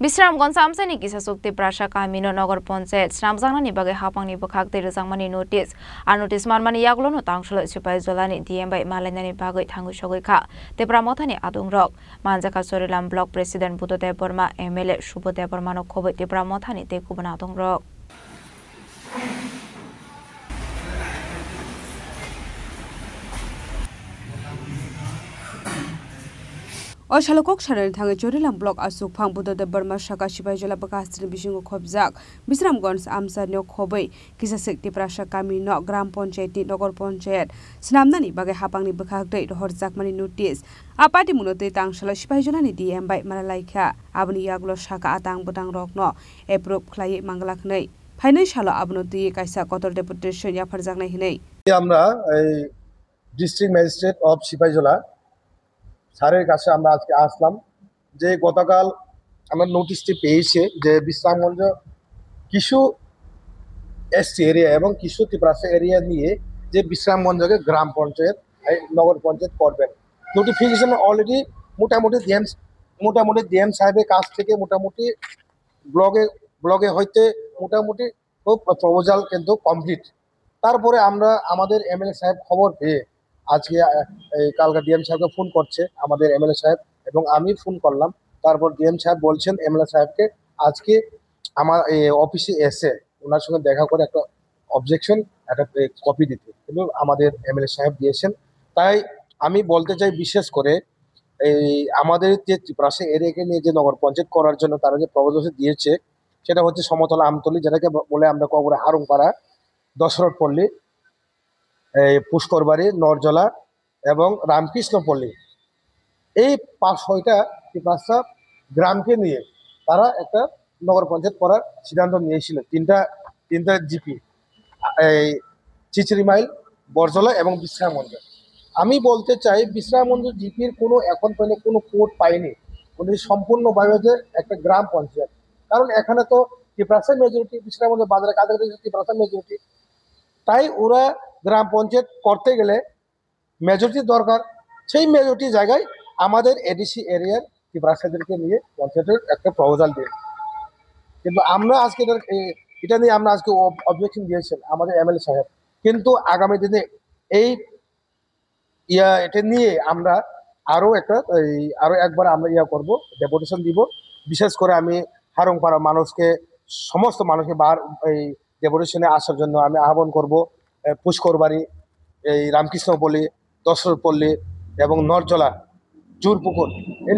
Bisramgons Samsani Kisa Sukti Prasha Kamino Nogor Ponset, Snamzangani Baga Hapangni Bakak de Zangmani notice, and notice Marmani Yaglono Tangshal Supai Zolani, DM by Malanani Bagot Tangu Shogika, the Pramotani Adung Rock, Manzaka Sorilam Block President Buto de Burma, MLA Shubo de Burmano Kobe, the Pramotani, the Kubanadung Rock. Oshalokok Sharan Tanga Jorilam Block Asuk Pang Buddha de Burma Shaka Shibai Jola Bakastri Bishingo Kobzak, Bisramgons Amsa no Kobe, Kisasik de Prasha Kami no Gram Ponchet, Nogor Ponchet, Snamnani Baga Hapangni Bakak Date Horzak Mani notice. Apati Munote Tang Shala Shibai Jolani DM by Malalaika, Abni Yaglo Shaka Atang Butang Rock no, Eprop Clay Mangalakne. Financial Abnoti Kaisa Kotor Deputation Yaparzakne Hine. আমরা district magistrate of Sepahijala স্যারের কাছে আমরা আজকে আসলাম যে গতকাল আমরা নোটিশটি পেয়েছি যে বিশ্রামগঞ্জ কিছু এসটি এরিয়া এবং কিছু তিপ্রাসা এরিয়া নিয়ে যে বিশ্রামগঞ্জকে গ্রাম পঞ্চায়েত নগর পঞ্চায়েত করবেন। নোটিফিকেশন অলরেডি মোটামুটি ডিএম সাহেবের কাছ থেকে মোটামুটি ব্লগে হইতে মোটামুটি প্রপোজাল কিন্তু কমপ্লিট। তারপরে আমরা আমাদের এমএলএ সাহেব খবর পেয়ে আজকে কালকে ডিএম সাহেবকে ফোন করছে আমাদের এমএলএ সাহেব এবং আমি ফোন করলাম। তারপর ডিএম সাহেব বলছেন এমএলএ সাহেবকে আজকে আমার অফিসে এসে ওনার সঙ্গে দেখা করে একটা অবজেকশন একটা কপি দিতে, কিন্তু আমাদের এমএলএ সাহেব দিয়েছেন। তাই আমি বলতে চাই বিশেষ করে এই আমাদের যে ত্রিপুরাসা এরিয়াকে নিয়ে যে নগর পঞ্চায়েত করার জন্য তারা যে প্রপোজাল দিয়েছে সেটা হচ্ছে সমতলা আমতলি, যেটাকে বলে আমরা কবরে হারুংপাড়া, দশরথপল্লী, পুষ্করবাড়ি, নরজলা এবং রামকৃষ্ণপল্লী, এই 5-6টা ত্রিপুরাসা গ্রামকে নিয়ে তারা একটা নগর পঞ্চায়েত করার সিদ্ধান্ত নিয়েছিল। তিনটা জিপি, এই চিচিরিমাইল, বরজলা এবং বিশ্রামগঞ্জ। আমি বলতে চাই বিশ্রামগঞ্জ জিপির কোনো এখন পর্যন্ত কোনো কোড পাইনি, উনি সম্পূর্ণভাবে যে একটা গ্রাম পঞ্চায়েত। কারণ এখানে তো ত্রিপুরাসা মেজরিটি, বিশ্রামগঞ্জ বাজারে কাছাকাছি ত্রিপুরাসা মেজরিটি, তাই ওরা গ্রাম পঞ্চায়েত করতে গেলে মেজরিটি দরকার। সেই মেজরিটি জায়গায় আমাদের এডিসি এরিয়ার ত্রিপুরাসাদেরকে নিয়ে পঞ্চায়েতের একটা প্রপোজাল দিন, কিন্তু আমরা আজকে এটা নিয়ে আমরা আজকে অবজেকশন দিয়েছেন আমাদের এমএলএ সাহেব। কিন্তু আগামী দিনে এই এটা নিয়ে আমরা আরো একবার আমরা করব, ডেপুটেশন দিব। বিশেষ করে আমি হারুংপাড়া সমস্ত মানুষকে এই ডেপুটেশনে আসার জন্য আমি আহ্বান করব। পুষ্করবাড়ি, এই রামকৃষ্ণপল্লী, দশরথপল্লী এবং নরজলা, জুরপুকুর, এই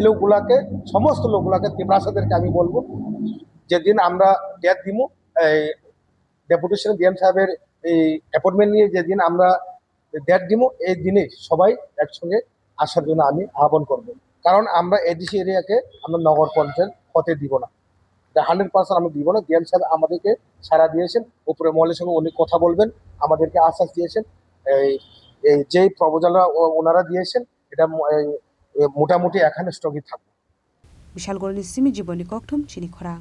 সমস্ত লোকগুলাকে ত্রিপুরাসাদেরকে আমি বলবো যেদিন আমরা ডেট দিব এই ডেপুটেশন ডিএম সাহেবের এই অ্যাপয়েন্টমেন্ট নিয়ে যেদিন আমরা ডেট দিব এই দিনে সবাই একসঙ্গে আসার জন্য আমি আহ্বান করব। কারণ আমরা এডিসি এরিয়াকে আমরা নগর পঞ্চায়েত হতে দিব না, 100% আমরা দিব না। ডিএম সাহেব আমাদেরকে সাড়া দিয়েছেন, উপরে মহলের সঙ্গে উনি কথা বলবেন, আমাদেরকে আশ্বাস দিয়েছেন। এই যেই প্রপোজালটা ওনারা দিয়েছেন এটা মোটামুটি এখানে স্থগিত থাকবে। বিশাল গড়নি সিমি জীবনী ককথম চিনি খরা।